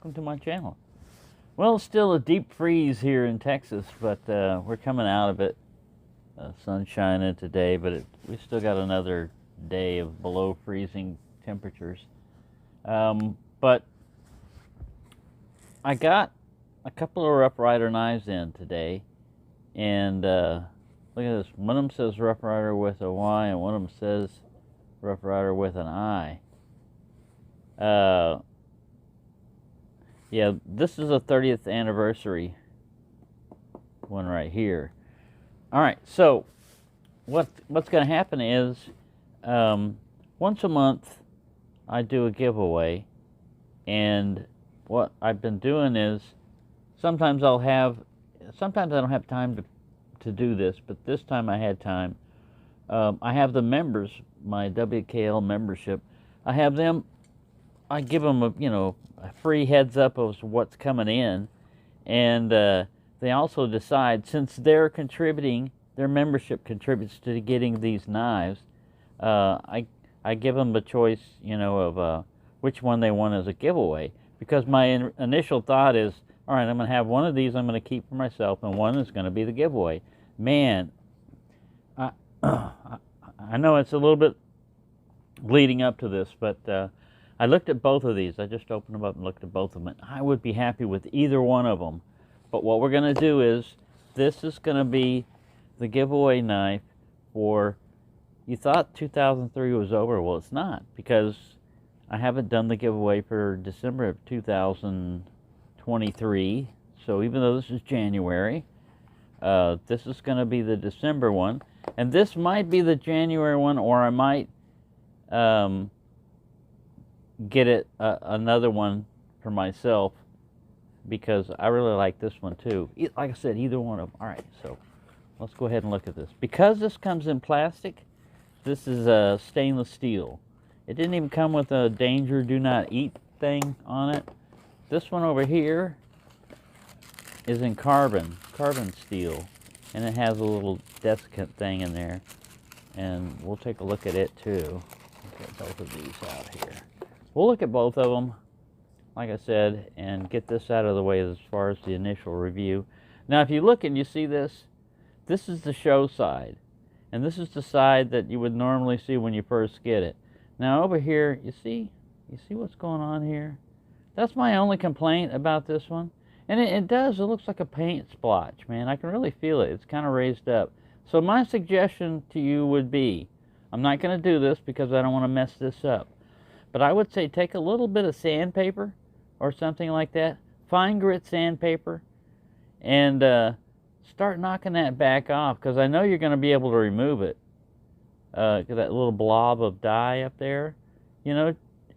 welcome to my channel. Well, it's still a deep freeze here in Texas, but we're coming out of it. Sun's shining today, but we still got another day of below freezing temperatures. But I got a couple of Rough Ryder knives in today, and look at this. One of them says Rough Ryder with a Y, and one of them says Rough Ryder with an I. Yeah, this is a 30th anniversary one right here. All right, so what's going to happen is once a month I do a giveaway, and what I've been doing is sometimes I don't have time to do this, but this time I had time. I have the members, my WKL membership. I give them a free heads up of what's coming in, and they also decide, since they're contributing, their membership contributes to getting these knives. I give them the choice, of which one they want as a giveaway, because my initial thought is, all right, I'm going to have one of these I'm going to keep for myself, and one is going to be the giveaway. Man, I know it's a little bit leading up to this, but I looked at both of these. I just opened them up and looked at both of them, and I would be happy with either one of them. But what we're going to do is, this is going to be the giveaway knife for, you thought 2003 was over. Well, it's not, because I haven't done the giveaway for December of 2023. So even though this is January, this is going to be the December one. And this might be the January one, or I might get another one for myself, because I really like this one too. Like I said, either one of them. All right, so let's go ahead and look at this. Because this comes in plastic, this is a stainless steel. It didn't even come with a danger, do not eat thing on it. This one over here is in carbon steel, and it has a little desiccant thing in there, and we'll take a look at it too. Get both of these out here. We'll look at both of them, like I said, and get this out of the way as far as the initial review. Now, if you look and you see this is the show side, and this is the side that you would normally see when you first get it. Now, over here, you see what's going on here? That's my only complaint about this one. And it looks like a paint splotch, man. I can really feel it. It's kind of raised up. So my suggestion to you would be, I'm not going to do this because I don't want to mess this up, but I would say take a little bit of sandpaper or something like that, fine grit sandpaper, and start knocking that back off, because I know you're going to be able to remove it. That little blob of dye up there,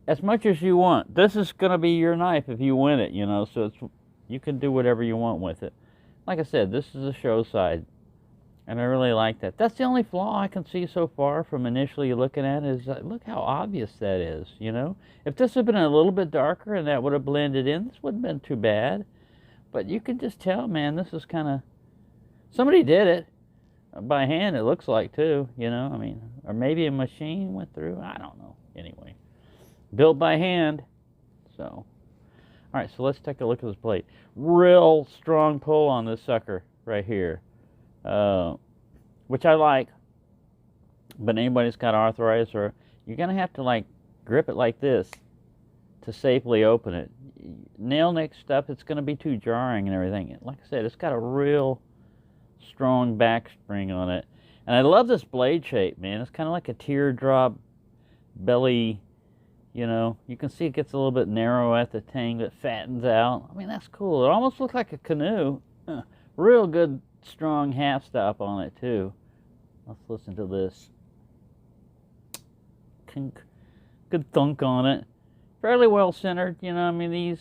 as much as you want. This is going to be your knife if you win it, so you can do whatever you want with it. Like I said, this is the show side, and I really like that. That's the only flaw I can see so far from initially looking at it, is look how obvious that is, If this had been a little bit darker and that would have blended in, this wouldn't have been too bad. But you can just tell, man, this is kind of, somebody did it by hand, it looks like, too, or maybe a machine went through, I don't know. Anyway, built by hand. So, all right, so let's take a look at this blade. Real strong pull on this sucker right here, which I like. But anybody that's got arthritis, or you're gonna have to grip it like this to safely open it. Nail nick stuff, it's gonna be too jarring and everything. Like I said, it's got a real strong back spring on it, and I love this blade shape, man. It's kind of like a teardrop belly. You can see it gets a little bit narrow at the tang, but fattens out. I mean, that's cool. It almost looks like a canoe. Real good, strong half stop on it, too. Let's listen to this. Good thunk on it. Fairly well centered, I mean, these,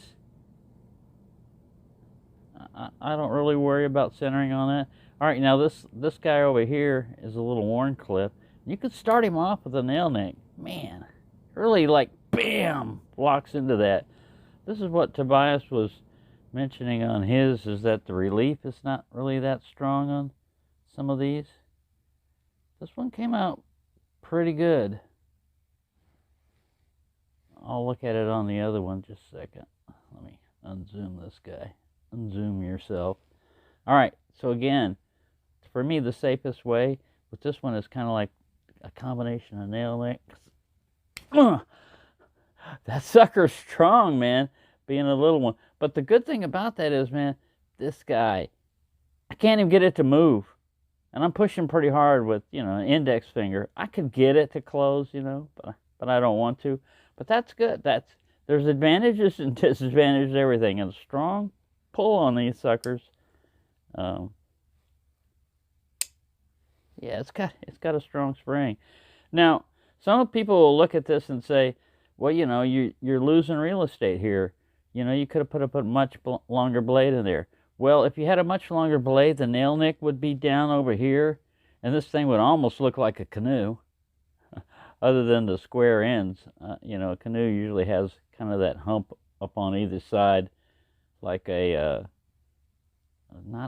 I don't really worry about centering on it. All right, now this guy over here is a little worn clip. You could start him off with a nail nick. Man, really bam, locks into that. This is what Tobias was mentioning on his, is that the relief is not really that strong on some of these. This one came out pretty good. I'll look at it on the other one just a second. unzoom this guy. Unzoom yourself. All right, so again, for me, the safest way with this one is kind of like a combination of nail nick. That sucker's strong, man, being a little one. But the good thing about that is, man, this guy, I can't even get it to move. And I'm pushing pretty hard with, an index finger. I could get it to close, but I don't want to. But that's good. There's advantages and disadvantages to everything. And a strong pull on these suckers. Yeah, it's got a strong spring. Now, some people will look at this and say, well, you're losing real estate here. You could have put a much longer blade in there. Well, if you had a much longer blade, the nail nick would be down over here, and this thing would almost look like a canoe, other than the square ends. A canoe usually has kind of that hump up on either side, like not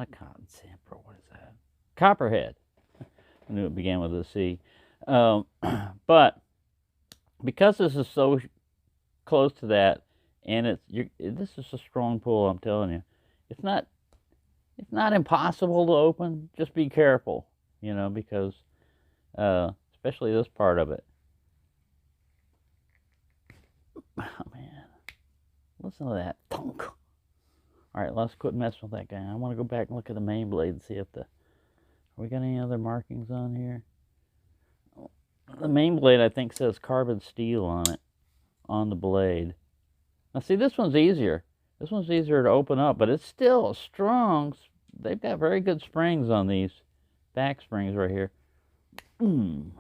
a cotton samper, what is that? Copperhead. I knew it began with a C. But because this is so close to that, and this is a strong pull, I'm telling you. It's not impossible to open. Just be careful, because especially this part of it. Oh man, listen to that thunk. All right, let's quit messing with that guy. I want to go back and look at the main blade and see if we got any other markings on here. The main blade, I think, says carbon steel on it, on the blade. Now, see, this one's easier. This one's easier to open up, but it's still strong. They've got very good springs on these back springs right here. All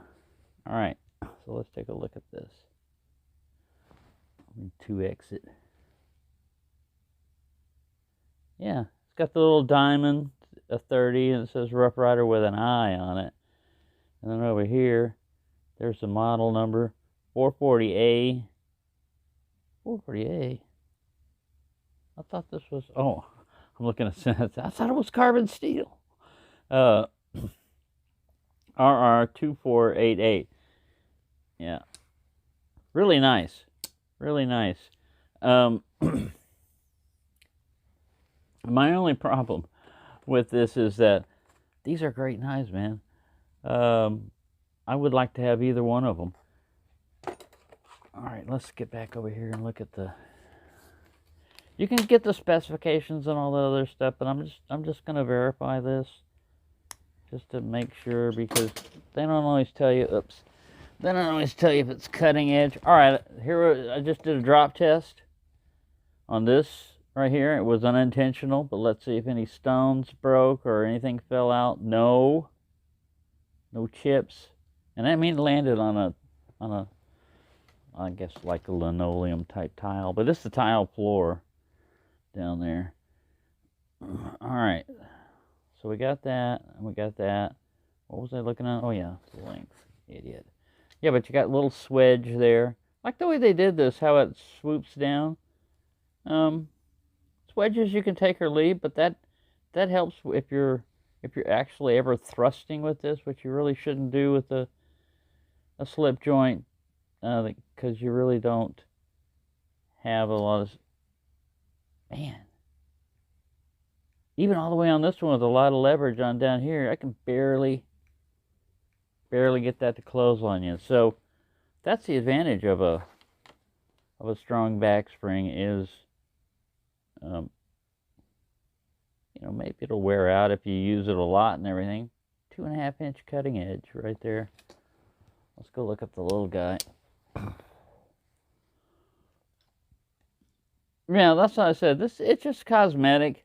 right, so let's take a look at this. 2X it. Yeah, it's got the little diamond, a 30, and it says Rough Ryder with an I on it. And then over here, there's the model number, 440A. 440A? I thought this was, I'm looking at that. I thought it was carbon steel. RR2488. Yeah. Really nice. Really nice. My only problem with this is that these are great knives, man. I would like to have either one of them. All right, let's get back over here and look at you can get the specifications and all the other stuff, but I'm just going to verify this just to make sure, because they don't always tell you, they don't always tell you if it's cutting edge. All right, here I just did a drop test on this right here. It was unintentional, but let's see if any stones broke or anything fell out. No chips. And I mean, it landed on a I guess like a linoleum type tile, but it's the tile floor down there. All right, so we got that, and we got that. What was I looking at? Oh yeah, the length, idiot. Yeah, but you got a little swedge there. Like the way they did this, how it swoops down. Swedges you can take or leave, but that helps if you're actually ever thrusting with this, which you really shouldn't do with a slip joint, because you really don't have a lot of, man, even all the way on this one with a lot of leverage on down here, I can barely get that to close on you. So that's the advantage of a strong back spring is, maybe it'll wear out if you use it a lot and everything. 2.5 inch cutting edge right there. Let's go look at the little guy. Yeah, that's what I said. It's just cosmetic,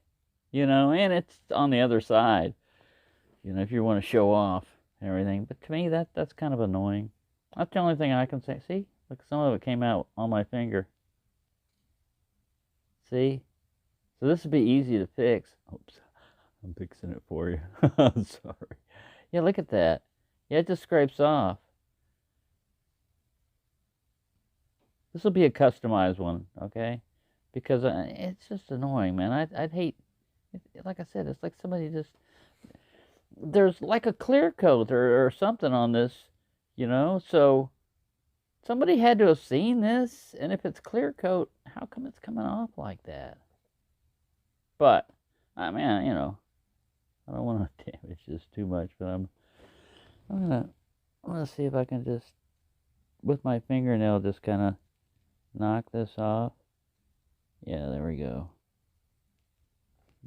and it's on the other side, if you want to show off and everything. But to me, that's kind of annoying. That's the only thing I can say. See, look, some of it came out on my finger. See? So this would be easy to fix. Oops, I'm fixing it for you. I'm sorry. Yeah, look at that. Yeah, it just scrapes off. This will be a customized one, okay? Because it's just annoying, man. I'd hate, like I said, it's like somebody there's like a clear coat or something on this, so somebody had to have seen this, and if it's clear coat, how come it's coming off like that? But, I mean, you know, I don't want to damage this too much, but I'm gonna see if I can just, with my fingernail, just kind of knock this off. Yeah, there we go.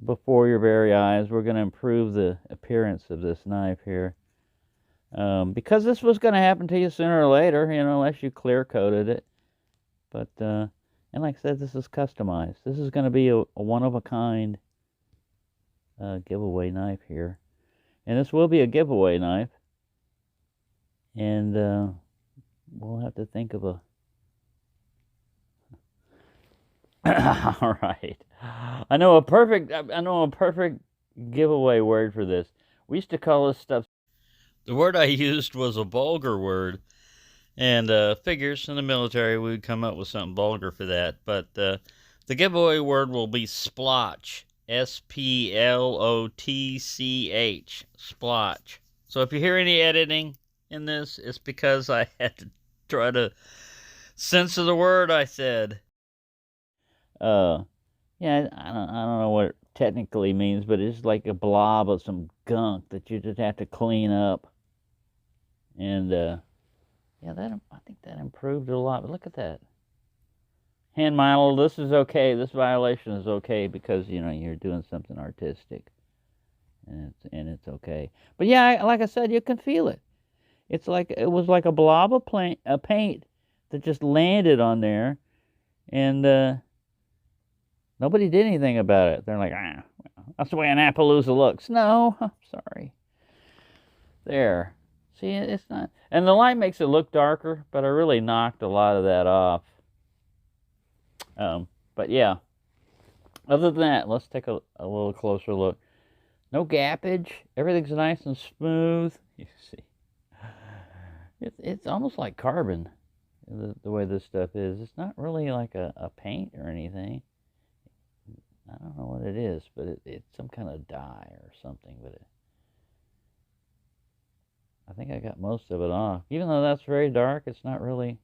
Before your very eyes, we're gonna improve the appearance of this knife here. Because this was gonna happen to you sooner or later, you know, unless you clear coated it. But, and like I said, this is customized. This is gonna be a one-of-a-kind giveaway knife here. And this will be a giveaway knife. And we'll have to think of a... All right. I know a perfect giveaway word for this. We used to call this stuff... The word I used was a vulgar word. And figures in the military, we would come up with something vulgar for that. But the giveaway word will be splotch. S-P-L-O-T-C-H. Splotch. So if you hear any editing in this, it's because I had to try to censor the word I said. Yeah, I don't know what it technically means, but it's like a blob of some gunk that you just have to clean up. And yeah, I think that improved it a lot. But look at that. Hand model, this is okay. This violation is okay because, you know, you're doing something artistic. And it's okay. But yeah, like I said, you can feel it. It was like a blob of paint that just landed on there, and nobody did anything about it. They're like, well, that's the way an Appaloosa looks. No, I'm sorry. There. See, it's not, and the light makes it look darker, but I really knocked a lot of that off. But yeah. Other than that, let's take a little closer look. No gappage. Everything's nice and smooth. You see. It's almost like carbon, the way this stuff is. It's not really like a paint or anything. I don't know what it is, but it's some kind of dye or something. But I think I got most of it off. Even though that's very dark, it's not really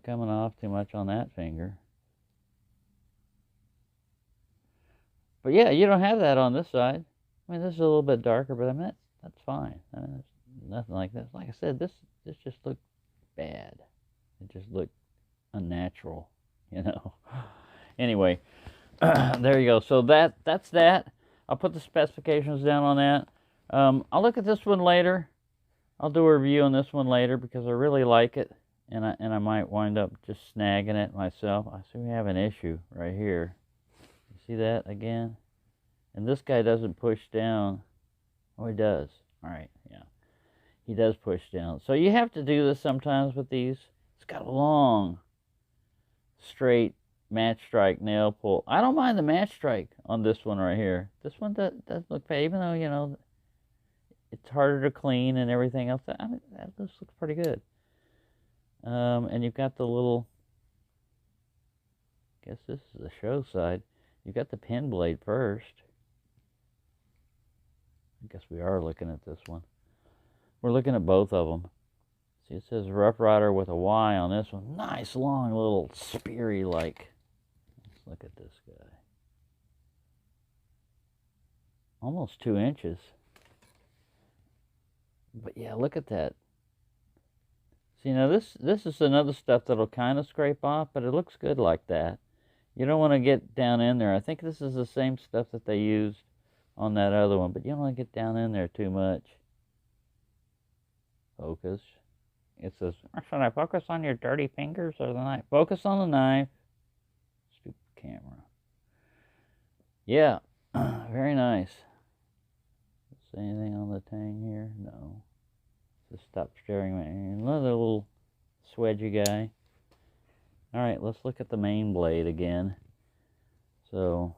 coming off too much on that finger. But yeah, you don't have that on this side. I mean, this is a little bit darker, but I mean, that's fine. I mean, there's nothing like this. Like I said, this just looked bad. It just looked unnatural, you know. Anyway, there you go. So that's that. I'll put the specifications down on that. I'll look at this one later. I'll do a review on this one later because I really like it, and I might wind up just snagging it myself. I see we have an issue right here. You see that again? And this guy doesn't push down. Oh, he does. All right, yeah. He does push down. So you have to do this sometimes with these. It's got a long, straight match strike nail pull. I don't mind the match strike on this one right here. This one does look bad, even though, you know, it's harder to clean and everything else. I mean, this looks pretty good. And you've got the little, I guess this is the show side. You've got the pin blade first. I guess we are looking at this one. We're looking at both of them. See, it says Rough Ryder with a Y on this one. Nice, long, little speary like. Let's look at this guy. Almost 2 inches. But yeah, look at that. See, now this is another stuff that'll kind of scrape off, but it looks good like that. You don't want to get down in there. I think this is the same stuff that they used on that other one, but you don't want to get down in there too much. Focus. It says, should I focus on your dirty fingers or the knife? Focus on the knife. Stupid camera. Yeah, very nice. See anything on the tang here? No. Just stop staring at me. Another little swedgy guy. Alright, let's look at the main blade again. So,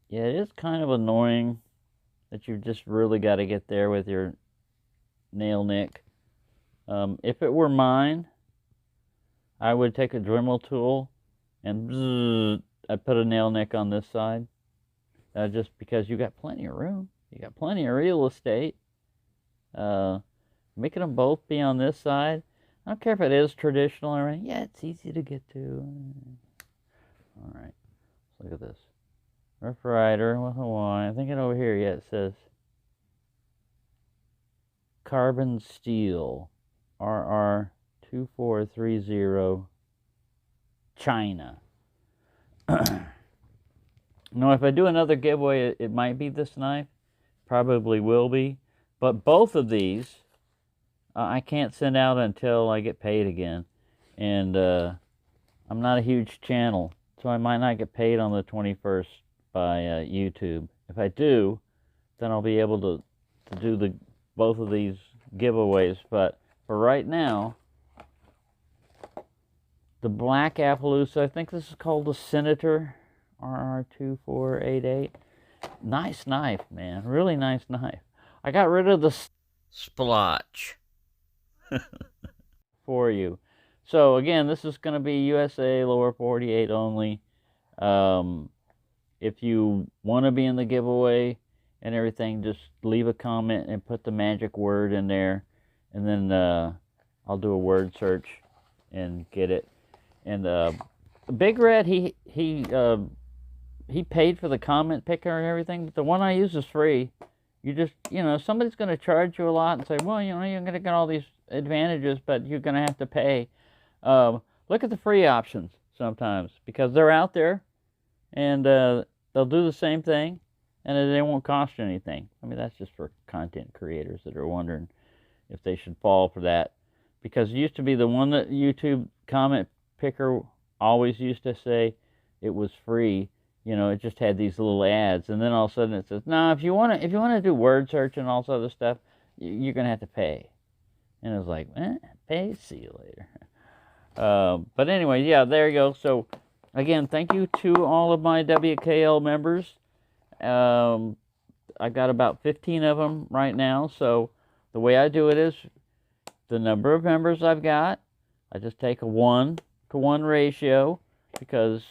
yeah, it is kind of annoying that you've just really got to get there with your nail nick. If it were mine, I would take a Dremel tool and I'd put a nail nick on this side. Just because you got plenty of room. You got plenty of real estate. Making them both be on this side. I don't care if it is traditional or anything. Yeah, it's easy to get to. All right, let's look at this. Rough Ryder with a Y. I think it over here, yeah, it says carbon steel, RR2488, China. Now, if I do another giveaway, it might be this knife. Probably will be. But both of these, I can't send out until I get paid again. And I'm not a huge channel, so I might not get paid on the 21st by YouTube. If I do, then I'll be able to do both of these giveaways. But for right now, the black Appaloosa, I think this is called the Senator, RR2488. Nice knife, man. Really nice knife. I got rid of the splotch for you. So again, this is going to be USA, lower 48 only. If you want to be in the giveaway and everything, just leave a comment and put the magic word in there, and then I'll do a word search and get it. And Big Red, he paid for the comment picker and everything, but the one I use is free. You just, somebody's going to charge you a lot and say, well, you're going to get all these advantages, but you're going to have to pay. Look at the free options sometimes, because they're out there, and they'll do the same thing, and they won't cost you anything. I mean, that's just for content creators that are wondering if they should fall for that. Because it used to be the one that YouTube comment picker always used to say it was free. It just had these little ads, and then all of a sudden it says, no, if you want to do word search and all this other stuff, you're going to have to pay. And it was like, pay, see you later. But anyway, yeah, there you go. So, again, thank you to all of my WKL members. I got about 15 of them right now. So the way I do it is the number of members I've got, I just take a 1-to-1 ratio, because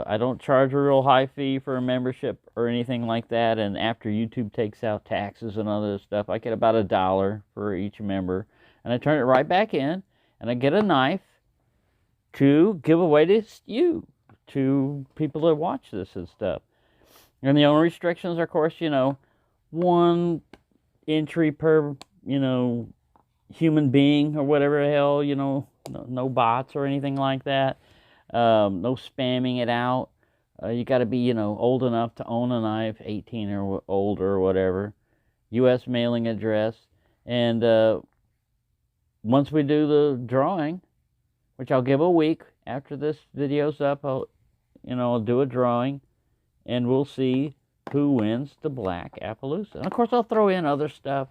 I don't charge a real high fee for a membership or anything like that. And after YouTube takes out taxes and other stuff, I get about $1 for each member. And I turn it right back in, and I get a knife to give away to you, to people that watch this and stuff. And the only restrictions are, of course, 1 entry per, human being or whatever the hell, no bots or anything like that. No spamming it out. You got to be, old enough to own a knife, 18 or older or whatever. U.S. mailing address. And once we do the drawing, which I'll give a week after this video's up, I'll do a drawing, and we'll see who wins the black Appaloosa. And of course, I'll throw in other stuff,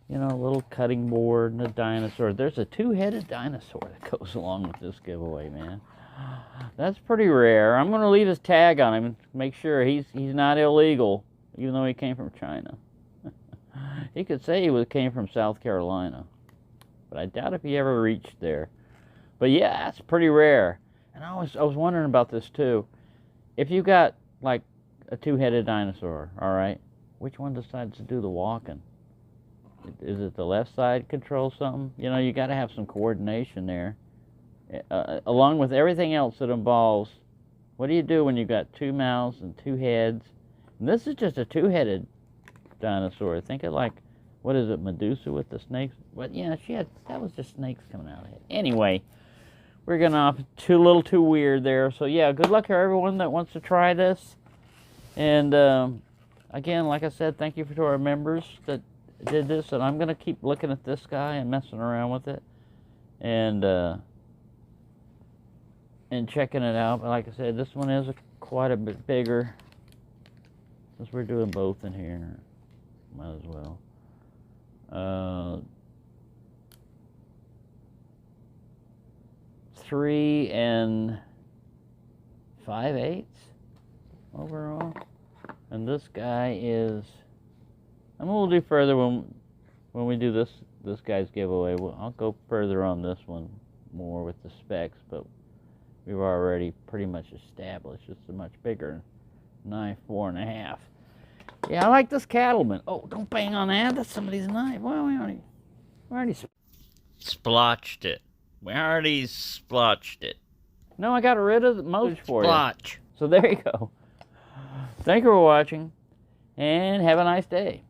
a little cutting board and a dinosaur. There's a 2-headed dinosaur that goes along with this giveaway, man. That's pretty rare. I'm going to leave his tag on him and make sure he's not illegal, even though he came from China. He could say he came from South Carolina, but I doubt if he ever reached there. But yeah, that's pretty rare. And I was wondering about this too. If you got like a 2-headed dinosaur, all right, which one decides to do the walking? Is it the left side control something? You got to have some coordination there. Along with everything else that involves, what do you do when you've got 2 mouths and 2 heads? And this is just a 2-headed dinosaur. Think of like, what is it, Medusa with the snakes? But yeah, that was just snakes coming out of it. Anyway, we're getting off a little too weird there. So yeah, good luck to everyone that wants to try this. And again, like I said, thank you to our members that did this. And I'm going to keep looking at this guy and messing around with it. And checking it out. But like I said, this one is quite a bit bigger, since we're doing both in here. Might as well. 3 5/8 overall. And this guy is, and we'll do further when we do this guy's giveaway. I'll go further on this one more with the specs, but we've already pretty much established it's a much bigger knife, 4.5. Yeah, I like this cattleman. Oh, don't bang on that. That's somebody's knife. Well, we already splotched it. We already splotched it. No, I got rid of most for you. Splotch. So there you go. Thank you for watching, and have a nice day.